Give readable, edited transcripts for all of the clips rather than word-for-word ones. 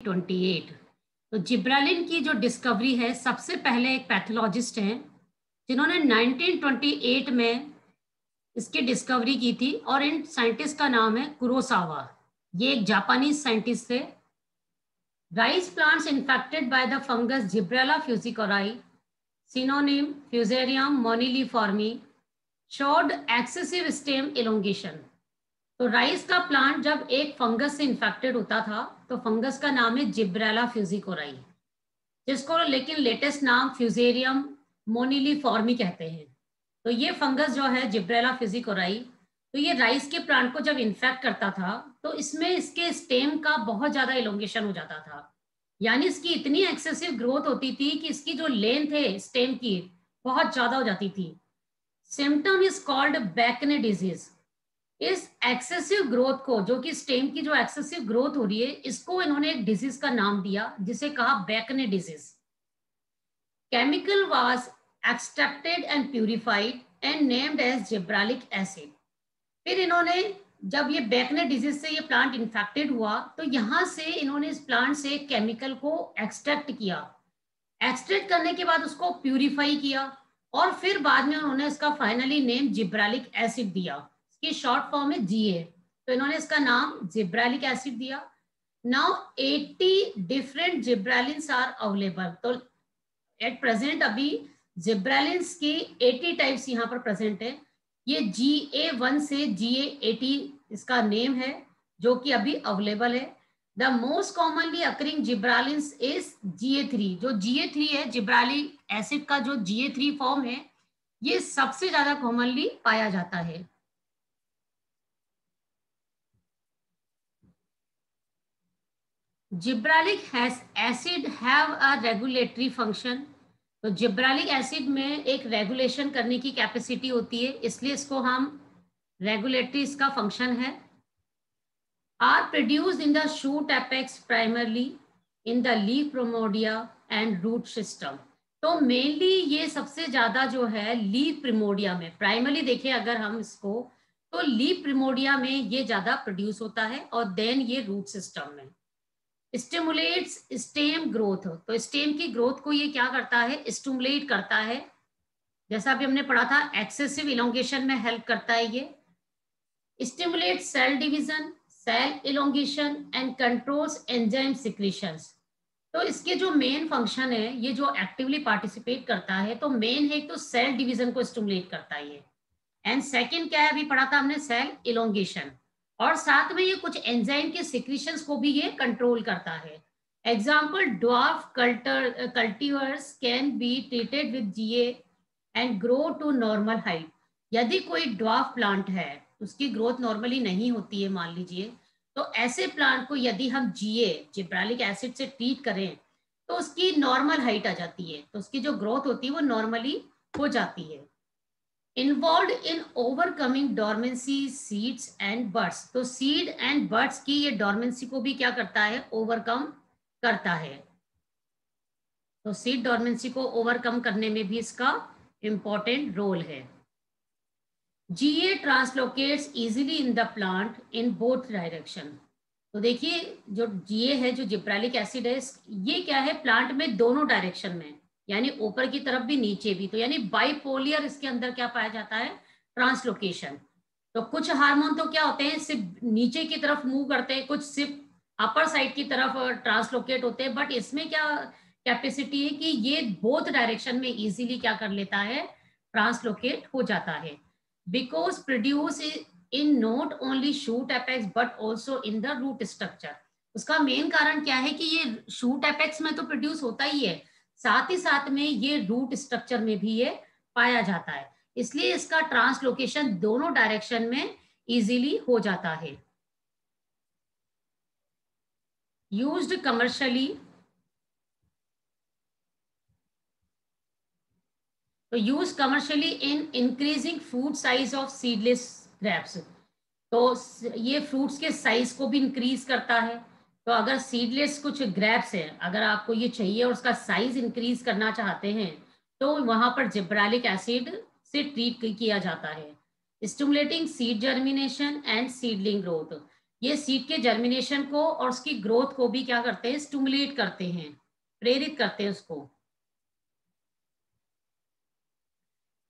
1928। तो जिब्रालिन की जो डिस्कवरी है, सबसे पहले एक पैथोलॉजिस्ट हैं जिन्होंने 1928 में इसकी डिस्कवरी की थी, और इन साइंटिस्ट का नाम है कुरोसावा। ये एक जापानीज साइंटिस्ट थे। Rice plants infected by the fungus Gibberella fujikuroi, synonym Fusarium moniliforme, showed excessive stem elongation. तो राइस का प्लांट जब एक फंगस से इन्फेक्टेड होता था, तो फंगस का नाम है जिब्रेला फ्यूजिकोराई, जिसको लेकिन लेटेस्ट नाम फ्यूजेरियम मोनिलीफॉर्मी कहते हैं। तो ये फंगस जो है जिब्रेला फ्यूजिकोराई, तो ये राइस के प्लांट को जब इन्फेक्ट करता था, तो इसमें इसके स्टेम का बहुत ज्यादा इलोंगेशन हो जाता था। यानी इसकी इतनी एक्सेसिव ग्रोथ होती थी कि इसकी जो लेंथ है स्टेम की बहुत ज्यादा हो जाती थी। Symptom is called bakanae disease. इस एक्सेसिव ग्रोथ को, जो कि स्टेम की जो एक्सेसिव ग्रोथ हो रही है, इसको इन्होंने एक डिजीज का नाम दिया जिसे कहा bakanae disease. Chemical was extracted and purified and named as gibberellic acid. फिर इन्होंने, जब ये बैकने डिजीज से ये प्लांट इन्फेक्टेड हुआ, तो यहां से इन्होंने इस प्लांट से केमिकल को एक्सट्रैक्ट किया। एक्सट्रैक्ट करने के बाद उसको प्यूरिफाई किया, और फिर बाद में उन्होंने इसका फाइनली नेम जिब्रालिक एसिड दिया। इसकी शॉर्ट फॉर्म है जीए, तो इन्होंने इसका नाम जिब्रालिक एसिड दिया। Now 80 different gibberellins are available. तो एट प्रेजेंट अभी जिब्रालिन्स की 80 टाइप्स यहाँ पर प्रेजेंट है। ये GA1 से GA80 इसका नेम है, जो कि अभी अवेलेबल है। The most commonly occurring gibberellins is GA3। जो GA3 है, जिब्रालिक एसिड का जो GA3 फॉर्म है, ये सबसे ज्यादा कॉमनली पाया जाता है। Gibberellic acid have a regulatory function. तो जिब्रालिक एसिड में एक रेगुलेशन करने की कैपेसिटी होती है, इसलिए इसको हम रेगुलेटरी, इसका फंक्शन है। Are produced in the shoot apex primarily in the leaf primordia and root system. तो मेनली ये सबसे ज्यादा जो है लीफ प्रिमोर्डिया में, प्राइमरली देखें अगर हम इसको, तो लीफ प्रिमोर्डिया में ये ज्यादा प्रोड्यूस होता है, और देन ये रूट सिस्टम में। Stimulates stem growth. तो स्टेम की ग्रोथ को ये क्या करता है, स्टिमुलेट करता है। जैसा अभी हमने पढ़ा था, एक्सेसिव इलोंगेशन में हेल्प करता है ये। Stimulate cell division, cell elongation and controls enzyme secretions. तो इसके जो मेन फंक्शन है, ये जो एक्टिवली पार्टिसिपेट करता है, तो मेन है तो सेल डिवीजन को स्टिमुलेट करता है ये। एंड सेकंड क्या है, अभी पढ़ा था हमने, सेल इलोंगेशन। और साथ में ये कुछ एंजाइम के सिक्रीशंस को भी ये कंट्रोल करता है। Example, dwarf cultivars can be treated with GA and grow to normal height. यदि कोई ड्वार्फ प्लांट है, उसकी ग्रोथ नॉर्मली नहीं होती है मान लीजिए, तो ऐसे प्लांट को यदि हम GA जिब्रालिक एसिड से ट्रीट करें, तो उसकी नॉर्मल हाइट आ जाती है, तो उसकी जो ग्रोथ होती है वो नॉर्मली हो जाती है। Involve in overcoming dormancy seeds and birds. तो सीड एंड बर्ड्स की ये डॉर्मेंसी को भी क्या करता है, ओवरकम करता है। तो सीड डॉर्मेंसी को ओवरकम करने में भी इसका इंपॉर्टेंट रोल है। GA translocates easily in the plant in both direction. तो देखिए, जो GA है, जो जिब्रालिक एसिड है, ये क्या है, प्लांट में दोनों डायरेक्शन में, यानी ऊपर की तरफ भी नीचे भी, तो यानी बाइपोलियर इसके अंदर क्या पाया जाता है, ट्रांसलोकेशन। तो कुछ हार्मोन तो क्या होते हैं, सिर्फ नीचे की तरफ मूव करते हैं, कुछ सिर्फ अपर साइड की तरफ ट्रांसलोकेट होते हैं, बट इसमें क्या कैपेसिटी है कि ये बोथ डायरेक्शन में इजीली क्या कर लेता है, ट्रांसलोकेट हो जाता है। Because produce in not only shoot apex but also in the root structure. उसका मेन कारण क्या है कि ये शूट एपेक्स में तो प्रोड्यूस होता ही है, साथ ही साथ में ये रूट स्ट्रक्चर में भी ये पाया जाता है, इसलिए इसका ट्रांसलोकेशन दोनों डायरेक्शन में इजीली हो जाता है। Used commercially. तो use commercially in increasing fruit size of seedless grapes. तो ये फ्रूट्स के साइज को भी इंक्रीज करता है। तो अगर सीडलेस कुछ ग्रेप्स है, अगर आपको ये चाहिए और उसका साइज इंक्रीज करना चाहते हैं, तो वहां पर जिब्रालिक एसिड से ट्रीट किया जाता है। Stimulating seed germination and seedling growth. ये सीड के जर्मिनेशन को और उसकी ग्रोथ को भी क्या करते हैं, स्टिमुलेट करते हैं, प्रेरित करते हैं उसको।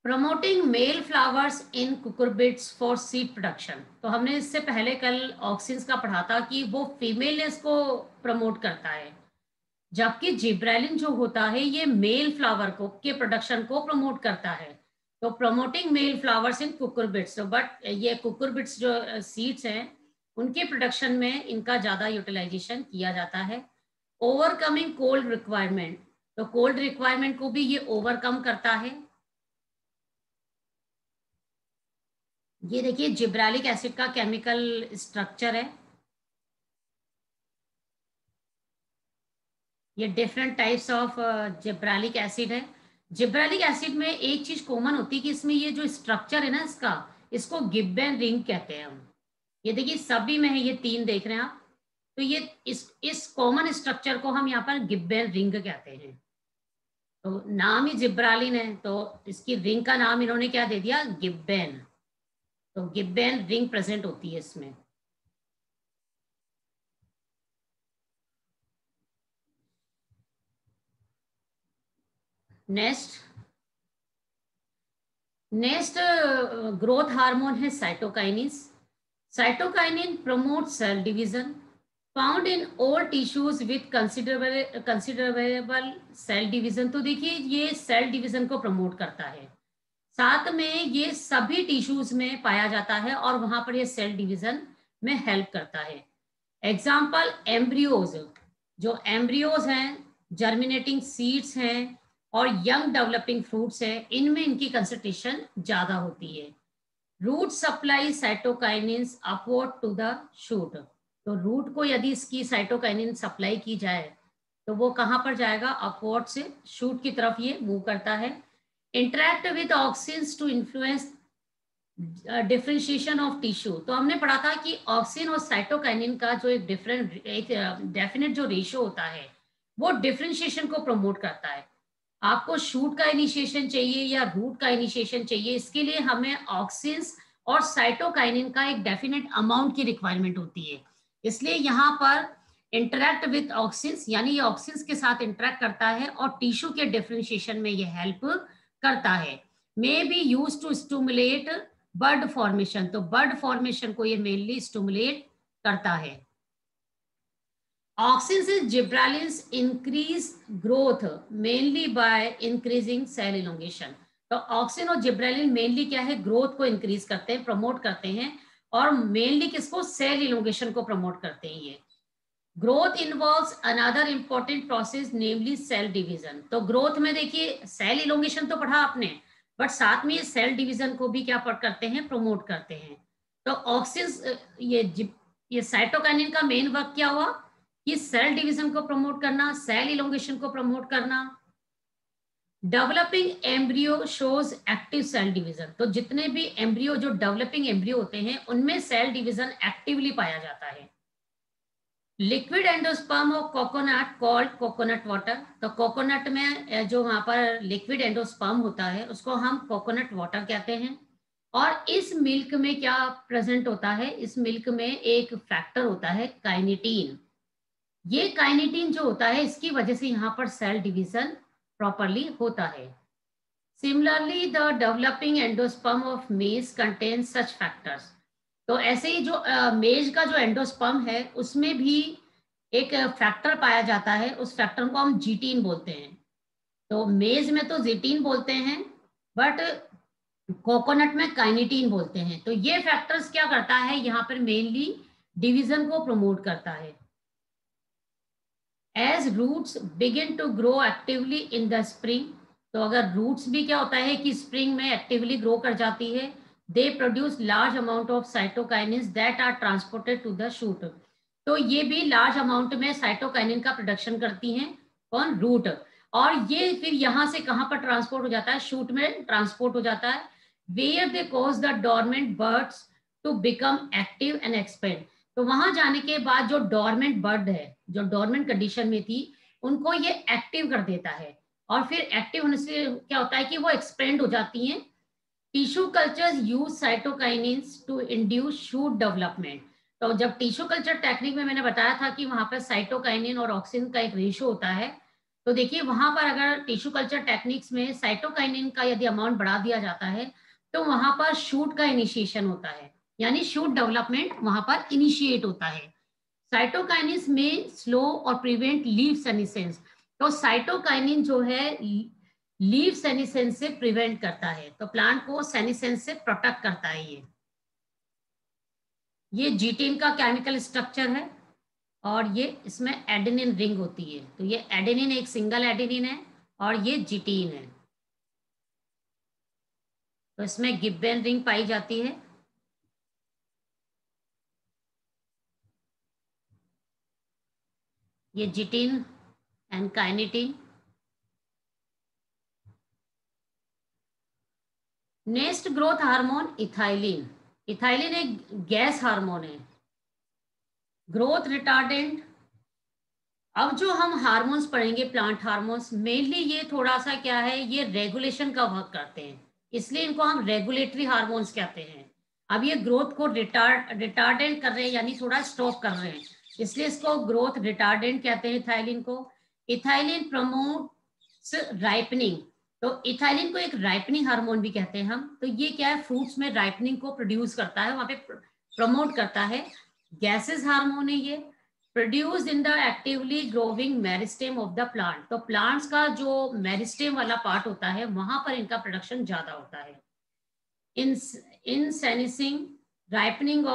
Promoting male flowers in cucurbits for seed production. तो हमने इससे पहले कल ऑक्सिन्स का पढ़ा था कि वो फीमेलनेस को प्रमोट करता है, जबकि जिब्रेलिन जो होता है ये मेल फ्लावर को के प्रोडक्शन को प्रमोट करता है। तो promoting male flowers in cucurbits, तो बट ये कुकुरबिट्स जो सीड्स हैं उनके प्रोडक्शन में इनका ज्यादा यूटिलाइजेशन किया जाता है। ओवरकमिंग कोल्ड रिक्वायरमेंट, तो कोल्ड रिक्वायरमेंट को भी ये ओवरकम करता है। ये देखिए जिब्रालिक एसिड का केमिकल स्ट्रक्चर है, ये different types of gibberellic acid है। जिब्रालिक एसिड में एक चीज कॉमन होती है कि इसमें ये जो स्ट्रक्चर है ना इसका, इसको गिब्बन रिंग कहते हैं हम। ये देखिए सभी में है, ये 3 देख रहे हैं आप। तो ये इस कॉमन स्ट्रक्चर को हम यहाँ पर गिब्बन रिंग कहते हैं। तो नाम ही जिब्रालिन है, तो इसकी रिंग का नाम इन्होंने क्या दे दिया, गिब्बन। तो गिब्बन रिंग प्रेजेंट होती है इसमें। नेक्स्ट नेक्स्ट ग्रोथ हार्मोन है cytokinins. Cytokinin promotes cell division found in all tissues with considerable cell division। तो देखिए ये सेल डिवीजन को प्रमोट करता है, साथ में ये सभी टिश्यूज में पाया जाता है और वहां पर ये सेल डिवीजन में हेल्प करता है। एग्जाम्पल एम्ब्रियोज, जो एम्ब्रियोज हैं, जर्मिनेटिंग सीड्स हैं और यंग डेवलपिंग फ्रूट्स हैं, इनमें इनकी कंसंट्रेशन ज्यादा होती है। Root supply cytokinins upward to the shoot, तो रूट को यदि इसकी साइटोकाइनिन सप्लाई की जाए तो वो कहां पर जाएगा, अपवर्ड से शूट की तरफ ये मूव करता है। Interact with auxins to influence differentiation of tissue, तो हमने पढ़ा था कि ऑक्सिन और साइटोकाइनिन का जो एक डेफिनेट जो रेशियो होता है वो डिफरेंशिएशन को प्रमोट करता है। आपको शूट का इनिशिएशन चाहिए या रूट का इनिशिएशन चाहिए, इसके लिए हमें ऑक्सिन्स और साइटोकाइनिन का एक डेफिनेट अमाउंट की रिक्वायरमेंट होती है। इसलिए यहाँ पर इंटरेक्ट विद ऑक्सिन्स यानी ये ऑक्सिन्स के साथ इंटरेक्ट करता है और टिश्यू के डिफरेंशिएशन में ये हेल्प करता है। May be use to stimulate bird formation, तो बर्ड फॉर्मेशन को ये मेनली स्टिमुलेट करता है। Auxins and gibberellins increase growth mainly by increasing cell elongation। तो ऑक्सिन और जिब्रेलिन मेनली क्या है, ग्रोथ को इंक्रीज करते हैं, प्रमोट करते हैं, और मेनली किसको, सेल इलोंगेशन को प्रमोट करते हैं ये। Growth involves another important process namely cell division. तो ग्रोथ में देखिए सेल इलोंगेशन तो पढ़ा आपने, बट साथ में ये सेल डिवीजन को भी क्या करते हैं, प्रमोट करते हैं। तो ऑक्सिन ये साइटोकाइनिन का मेन वर्क क्या हुआ कि सेल डिवीजन को प्रमोट करना, सेल इलोंगेशन को प्रमोट करना। Developing embryo shows active cell division, तो जितने भी एम्ब्रियो जो डेवलपिंग एम्ब्रियो होते हैं उनमें सेल डिवीजन एक्टिवली पाया जाता है। Liquid endosperm of coconut called coconut water, तो कोकोनट में जो वहां पर लिक्विड एंडोस्पर्म होता है उसको हम कोकोनट वाटर कहते हैं। और इस मिल्क में क्या प्रेजेंट होता है, इस मिल्क में एक फैक्टर होता है काइनेटीन। ये काइनेटीन जो होता है इसकी वजह से यहाँ पर सेल डिवीजन प्रॉपरली होता है। Similarly the developing endosperm of मेज कंटेन सच फैक्टर्स, तो ऐसे ही जो मेज का जो एंडोस्पर्म है उसमें भी एक फैक्टर पाया जाता है, उस फैक्टर को हम जीटीन बोलते हैं। तो मेज में तो जीटीन बोलते हैं, बट कोकोनट में काइनेटीन बोलते हैं। तो ये फैक्टर्स क्या करता है, यहाँ पर मेनली डिवीजन को प्रमोट करता है। As roots begin to grow actively in the spring, तो अगर रूट्स भी क्या होता है कि स्प्रिंग में एक्टिवली ग्रो कर जाती है, they produce large amount of cytokinins that are transported to the shoot, तो ये भी लार्ज अमाउंट में साइटोकाइनिन का प्रोडक्शन करती हैं, कौन, रूट। और ये फिर यहाँ से कहाँ पर ट्रांसपोर्ट हो जाता है, शूट में ट्रांसपोर्ट हो जाता है, where they cause the dormant birds to become active and expand. तो वहां जाने के बाद जो डोरमेंट बर्ड है, जो डोरमेंट कंडीशन में थी, उनको ये एक्टिव कर देता है, और फिर एक्टिव होने से क्या होता है कि वो एक्सपेंड हो जाती हैं। Tissue cultures use cytokinins to induce shoot development, तो जब टिश्यू कल्चर टेक्निक में मैंने बताया था कि वहां पर साइटोकाइनिन और ऑक्सिन का एक रेशियो होता है, तो देखिए वहां पर अगर टिश्यू कल्चर टेक्निक्स में साइटोकाइनिन का यदि अमाउंट बढ़ा दिया जाता है तो वहां पर शूट का इनिशिएशन होता है, यानी शूट डेवलपमेंट वहां पर इनिशिएट होता है। साइटोकाइनिन में स्लो और प्रिवेंट लीव सेनिसेंस, तो साइटोकाइनिन जो है लीव सेनिसेंस से प्रिवेंट करता है, तो प्लांट को सेनिसेंस से प्रोटेक्ट करता है। ये जीटीन का केमिकल स्ट्रक्चर है और ये इसमें एडेनिन रिंग होती है, तो ये एडेनिन एक सिंगल एडेनिन है और ये जीटीन है, तो इसमें गिब्बेन रिंग पाई जाती है। ये zeatin and kinetin. Next growth hormone ethylene. Ethylene एक गैस हार्मोन है, ग्रोथ रिटार्डेंट। अब जो हम हार्मोन्स पढ़ेंगे प्लांट हार्मोन्स, मेनली ये थोड़ा सा क्या है, ये रेगुलेशन का वर्क करते हैं, इसलिए इनको हम रेगुलेटरी हार्मोन्स कहते हैं। अब ये ग्रोथ को रिटार्डेंट कर रहे हैं, यानी थोड़ा स्टॉप कर रहे हैं, इसलिए इसको ग्रोथ रिटार्डेंट कहते हैं इथाइलिन को। इथाइलिन प्रमोट्स राइपनिंग, तो इथाइलिन को एक राइपनिंग हार्मोन भी कहते हैं हम। तो ये क्या है, फ्रूट्स में राइपनिंग को प्रोड्यूस करता है, वहां पे प्रमोट करता है। गैसेस हार्मोन है ये, produced in the actively growing meristem of the plant, तो प्लांट्स का जो मेरिस्टेम वाला पार्ट होता है वहां पर इनका प्रोडक्शन ज्यादा होता है। इन सेनिसिंग, राइपनिंग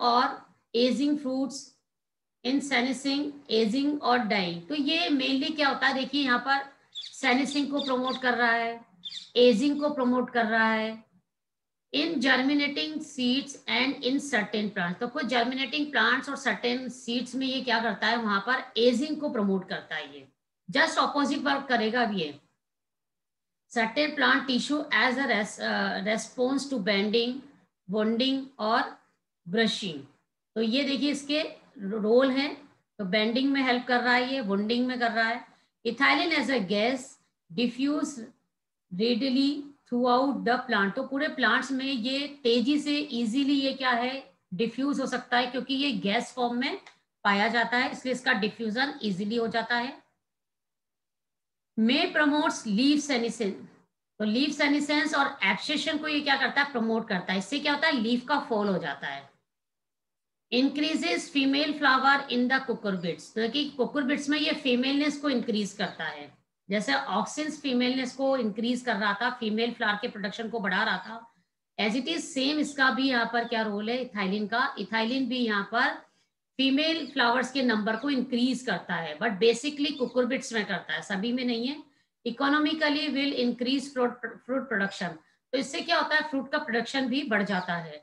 और एजिंग फ्रूट्स, इन सेनिसिंग, एजिंग और डाइंग। तो ये मेनली क्या होता है, देखिए यहाँ पर सेनिसिंग को प्रमोट कर रहा है, एजिंग को प्रमोट कर रहा है, in germinating seeds and in certain plants. तो कुछ जर्मिनेटिंग प्लांट्स और सर्टेन सीड्स में ये क्या करता है, वहां पर एजिंग को प्रमोट करता है। ये जस्ट ऑपोजिट वर्क करेगा अब ये certain plant tissue as a response to bending, wounding और ब्रशिंग। तो ये देखिए इसके रोल हैं, तो बेंडिंग में हेल्प कर रहा है, ये वॉन्डिंग में कर रहा है। Ethylene as a gas diffuse readily throughout the plant, तो पूरे प्लांट्स में ये तेजी से इजीली ये क्या है, डिफ्यूज हो सकता है, क्योंकि ये गैस फॉर्म में पाया जाता है, इसलिए इसका डिफ्यूजन इजीली हो जाता है। मे प्रमोट्स लीव सेनिसेंस, तो लीव सेनिसेंस और एब्सेशन को ये क्या करता है, प्रमोट करता है, इससे क्या होता है, लीफ का फॉल हो जाता है। Increases female flower in the cucurbits, तो कि कुकुरबिट्स में ये फीमेलनेस को इंक्रीज करता है, जैसे ऑक्सिन्स फीमेलनेस को इंक्रीज कर रहा था, फीमेल फ्लावर के प्रोडक्शन को बढ़ा रहा था, एज इट इज सेम इसका भी यहाँ पर क्या रोल है इथाइलिन का। इथाइलिन भी यहाँ पर फीमेल फ्लावर्स के नंबर को इंक्रीज करता है, बट बेसिकली कुकुरबिट्स में करता है, सभी में नहीं है। Economically will increase fruit production, तो इससे क्या होता है, फ्रूट का प्रोडक्शन भी बढ़ जाता है।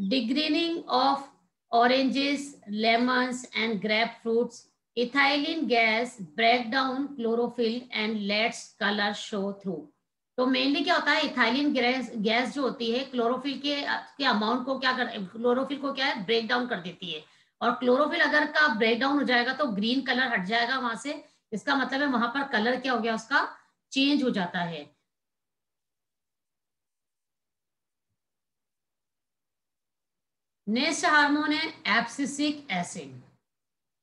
Degreening of oranges, lemons and grapefruits, ethylene gas break down chlorophyll and lets color show through। तो मेनली क्या होता है, इथाइलिन गैस जो होती है क्लोरोफिल के अमाउंट को क्या कर, क्लोरोफिल को क्या है, ब्रेक डाउन कर देती है, और क्लोरोफिल अगर का ब्रेक डाउन हो जाएगा तो ग्रीन कलर हट जाएगा वहां से, इसका मतलब है वहां पर कलर क्या हो गया, उसका चेंज हो जाता है। नेक्स्ट हार्मोन है एब्सिसिक एसिड,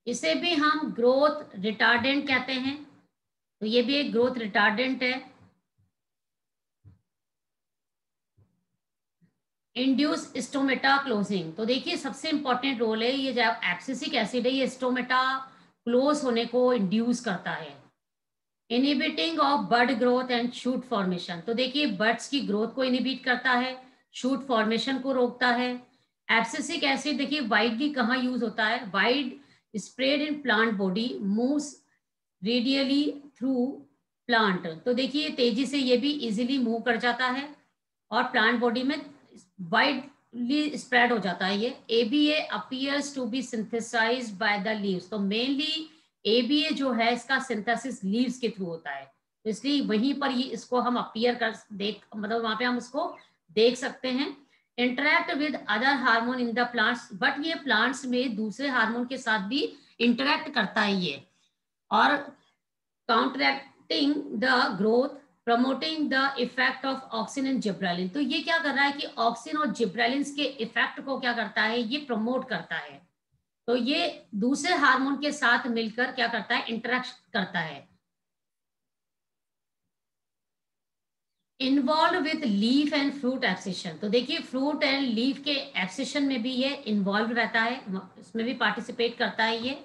इसे भी हम ग्रोथ रिटार्डेंट कहते हैं, तो ये भी एक ग्रोथ रिटार्डेंट है। इंड्यूस स्टोमेटा क्लोजिंग, तो देखिए सबसे इंपॉर्टेंट रोल है ये, जब एब्सिसिक एसिड है ये स्टोमेटा क्लोज होने को इंड्यूस करता है। Inhibiting of bud growth and shoot formation, तो देखिए बड्स की ग्रोथ को इनिबिट करता है, शूट फॉर्मेशन को रोकता है। एब्सिसिक एसिड देखिए वाइडली कहाँ यूज होता है, wide spread in plant body, moves radially through plant, तो देखिए तेजी से ये भी इजीली मूव कर जाता है और प्लांट बॉडी में वाइडली स्प्रेड हो जाता है। ये ABA appears to be synthesised by the leaves, तो मेनली एबीए जो है इसका सिंथेसिस लीव्स के थ्रू होता है, तो इसलिए वहीं पर ये इसको हम अपीयर कर देख, मतलब वहां पे हम उसको देख सकते हैं। Interact with other hormone in the plants, but ये प्लांट्स में दूसरे हार्मोन के साथ भी इंटरेक्ट करता है ये, और counteracting the growth promoting the effect of auxin and gibberellin. तो ये क्या कर रहा है कि ऑक्सिन और जिब्रेलिन के इफेक्ट को क्या करता है, ये प्रमोट करता है। तो ये दूसरे हार्मोन के साथ मिलकर क्या करता है, इंटरेक्ट करता है। Involve with leaf and fruit abscission. तो देखिए फ्रूट एंड लीफ के एब्सिशन में भी ये इन्वॉल्व रहता है, इसमें भी पार्टिसिपेट करता है ये।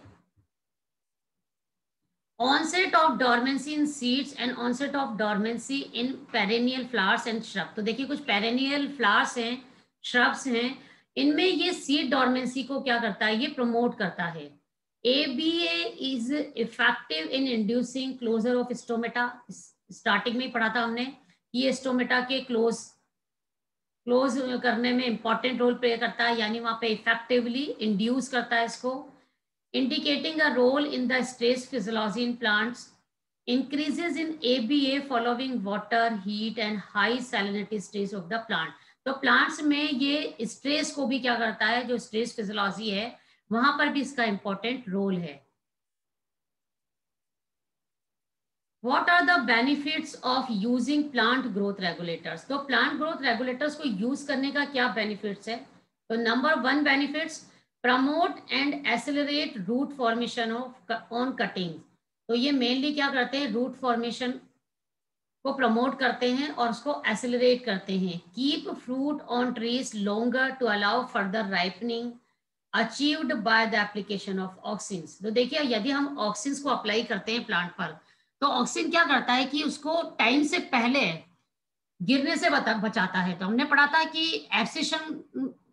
onset of dormancy in seeds and onset of dormancy in perennial flowers and shrub। तो देखिए कुछ perennial flowers हैं, shrubs हैं, इनमें ये seed dormancy को क्या करता है, ये promote करता है। ABA is effective in inducing closure of stomata। Starting में ही पढ़ा था हमने कि ये स्टोमेटा के क्लोज करने में इंपॉर्टेंट रोल प्ले करता है, यानी वहां पे इफेक्टिवली इंड्यूस करता है इसको। indicating a role in the stress physiology in plants, increases in ABA following water, heat and high salinity stage of the plant। तो plants में ये stress को भी क्या करता है, जो stress physiology है वहां पर भी इसका important role है। What are the benefits of using plant growth regulators? तो plant growth regulators को use करने का क्या benefits है? तो number 1 benefits, promote and accelerate root formation of on cuttings। तो ये mainly क्या करते हैं, root formation को promote करते हैं और उसको accelerate करते हैं। Keep fruit on trees longer to allow further ripening achieved by the application of auxins। तो देखिए यदि हम auxins को अप्लाई करते हैं प्लांट पर, तो ऑक्सिन क्या करता है कि उसको टाइम से पहले गिरने से बचाता है। तो हमने पढ़ा था कि एब्सिशन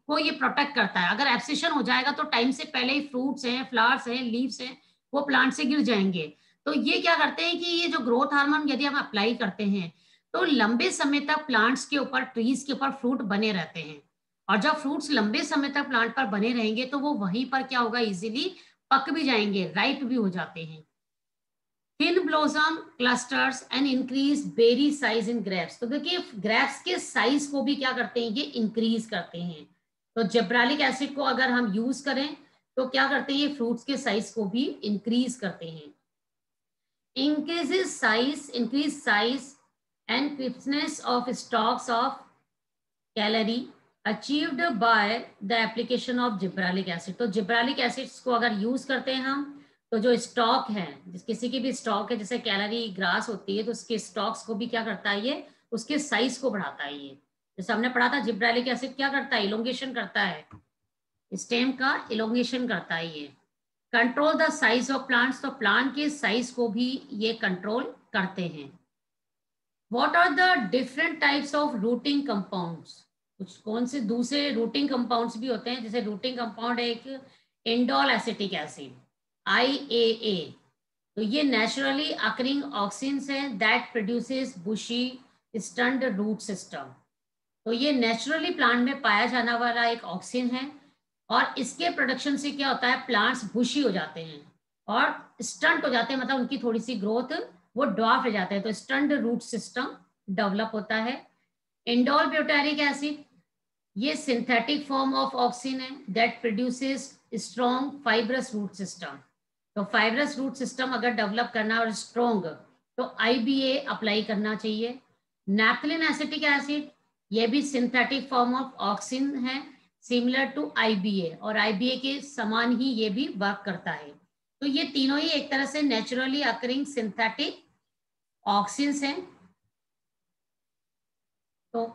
को ये प्रोटेक्ट करता है। अगर एब्सिशन हो जाएगा तो टाइम से पहले ही फ्रूट्स हैं, फ्लावर्स हैं, लीव्स हैं, वो प्लांट से गिर जाएंगे। तो ये क्या करते हैं कि ये जो ग्रोथ हार्मोन यदि हम अप्लाई करते हैं तो लंबे समय तक प्लांट्स के ऊपर, ट्रीज के ऊपर फ्रूट बने रहते हैं। और जब फ्रूट्स लंबे समय तक प्लांट पर बने रहेंगे तो वो वहीं पर क्या होगा, इजीली पक भी जाएंगे, राइप भी हो जाते हैं। Thin blossom clusters and increase berry size in grapes. तो देखिए ग्रेप्स के साइज को भी क्या करते हैं, ये इंक्रीज करते हैं। तो जिब्रालिक एसिड को अगर हम यूज करें तो क्या करते हैं, ये फ्रूट्स के साइज को भी इंक्रीज करते हैं। Increase size and crispness of stocks of calorie achieved by the application of gibberellic acid. तो जिब्रालिक एसिड्स को अगर यूज करते हैं हम, तो जो स्टॉक है, किसी की भी स्टॉक है, जैसे कैलोरी ग्रास होती है, तो उसके स्टॉक्स को भी क्या करता है, ये उसके साइज को बढ़ाता है। ये जैसे हमने पढ़ा था जिब्रालिक एसिड क्या करता है, इलोंगेशन करता है, स्टेम का इलोंगेशन करता है ये। Control the size of plants. तो प्लांट के साइज को भी ये कंट्रोल करते हैं। What are the different types of rooting compounds. कुछ कौन से दूसरे रूटिंग कंपाउंड्स भी होते हैं, जैसे रूटिंग कंपाउंड है एक इंडोल एसिटिक एसिड IAA। तो ये नेचुरली अकरिंग ऑक्सिन्स है that produces bushy stunted root system. तो ये नेचुरली प्लांट में पाया जाने वाला एक ऑक्सिन है और इसके प्रोडक्शन से क्या होता है, प्लांट्स बुशी हो जाते हैं और स्टंट हो जाते हैं, मतलब उनकी थोड़ी सी ग्रोथ वो ड्वार्फ हो जाते हैं। तो स्टंड रूट सिस्टम डेवलप होता है। इंडोल ब्यूटारिक एसिड ये सिंथेटिक फॉर्म ऑफ ऑक्सिन है that produces strong fibrous root system. तो फाइब्रस रूट सिस्टम अगर डेवलप करना और स्ट्रॉन्ग, तो IBA अप्लाई करना चाहिए। नैप्थलिन एसिटिक एसिड ये भी सिंथेटिक फॉर्म ऑफ ऑक्सिन है, सिमिलर टू IBA, और IBA के समान ही ये भी वर्क करता है। तो ये तीनों ही एक तरह से नेचुरली अकरिंग सिंथेटिक ऑक्सिन्स हैं। तो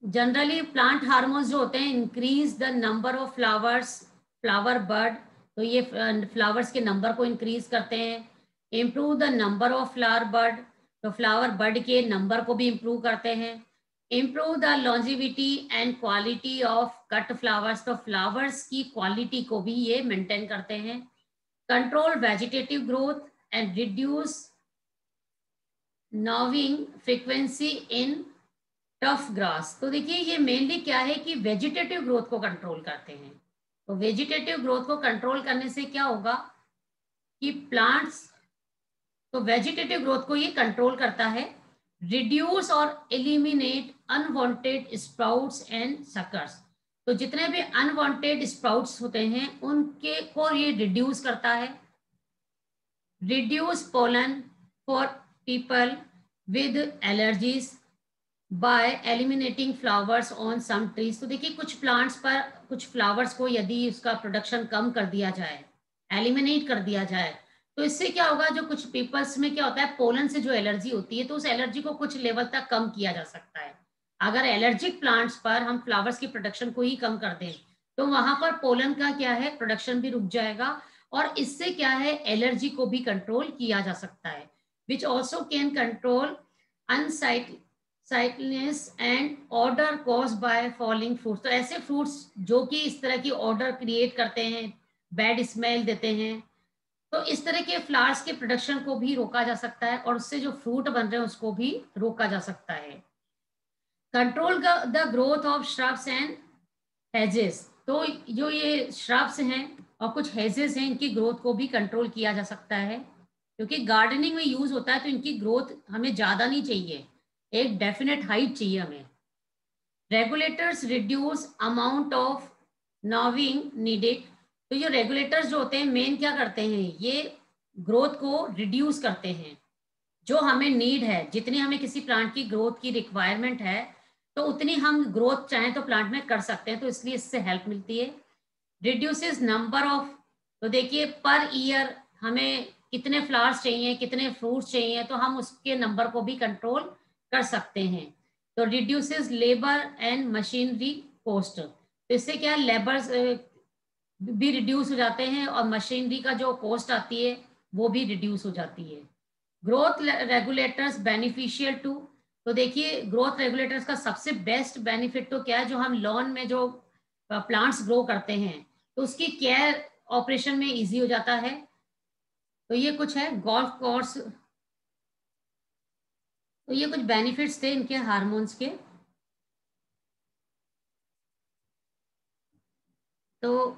जनरली प्लांट हार्मोन्स जो होते हैं increase the number of flower bud. तो ये फ्लावर्स के नंबर को इंक्रीज करते हैं। Improve the number of flower bud. तो फ्लावर बर्ड के नंबर को भी इम्प्रूव करते हैं। Improve the longevity and quality of cut flowers. तो फ्लावर्स की क्वालिटी को भी ये मेंटेन करते हैं। Control vegetative growth and reduce mowing frequency in turf grass. तो देखिए ये मेनली क्या है कि वेजिटेटिव ग्रोथ को कंट्रोल करते हैं। तो वेजिटेटिव ग्रोथ को कंट्रोल करने से क्या होगा कि प्लांट्स, तो वेजिटेटिव ग्रोथ को ये कंट्रोल करता है। रिड्यूस और eliminate unwanted sprouts and suckers. तो जितने भी अनवांटेड स्प्राउट्स होते हैं उनके को ये रिड्यूस करता है। Reduce pollen for people with allergies by eliminating flowers on some trees. तो देखिए कुछ प्लांट्स पर, कुछ फ्लावर्स को यदि उसका प्रोडक्शन कम कर दिया जाए, एलिमिनेट कर दिया जाए, तो इससे क्या होगा, जो कुछ पीपल्स में क्या होता है, पोलन से जो एलर्जी होती है, तो उस एलर्जी को कुछ लेवल तक कम किया जा सकता है। अगर एलर्जिक प्लांट्स पर हम फ्लावर्स की प्रोडक्शन को ही कम कर दें, तो वहां पर पोलन का क्या है, प्रोडक्शन भी रुक जाएगा, और इससे क्या है, एलर्जी को भी कंट्रोल किया जा सकता है। Which also can control unsightliness and odour caused by falling fruits. तो ऐसे फ्रूट्स जो कि इस तरह की ऑर्डर क्रिएट करते हैं, बैड स्मेल देते हैं, तो इस तरह के फ्लावर्स के प्रोडक्शन को भी रोका जा सकता है, और उससे जो फ्रूट बन रहे हैं उसको भी रोका जा सकता है। Control the growth of shrubs and hedges. तो जो ये श्रब्स हैं और कुछ हेजेस हैं, इनकी ग्रोथ को भी कंट्रोल किया जा सकता है, क्योंकि गार्डनिंग में यूज होता है, तो इनकी ग्रोथ हमें ज्यादा नहीं चाहिए, एक डेफिनेट हाइट चाहिए हमें। Regulators reduce amount of mowing needed. तो ये रेगुलेटर्स जो होते हैं मेन क्या करते हैं, ये ग्रोथ को रिड्यूस करते हैं। जो हमें नीड है, जितनी हमें किसी प्लांट की ग्रोथ की रिक्वायरमेंट है, तो उतनी हम ग्रोथ चाहें तो प्लांट में कर सकते हैं, तो इसलिए इससे हेल्प मिलती है। रिड्यूसेस नंबर ऑफ, तो देखिए पर ईयर हमें कितने फ्लावर्स चाहिए, कितने फ्रूट्स चाहिए, तो हम उसके नंबर को भी कंट्रोल कर सकते हैं। तो reduces labour and machinery cost. तो इससे क्या है, लेबर भी रिड्यूस हो जाते हैं, और मशीनरी का जो कॉस्ट आती है वो भी रिड्यूस हो जाती है। Growth regulators beneficial to. तो देखिए ग्रोथ रेगुलेटर्स का सबसे बेस्ट बेनिफिट तो क्या है, जो हम लॉन में जो प्लांट्स ग्रो करते हैं, तो उसकी केयर ऑपरेशन में इजी हो जाता है। तो ये कुछ है गोल्फ कोर्स, तो ये कुछ बेनिफिट्स थे इनके हार्मोन्स के। तो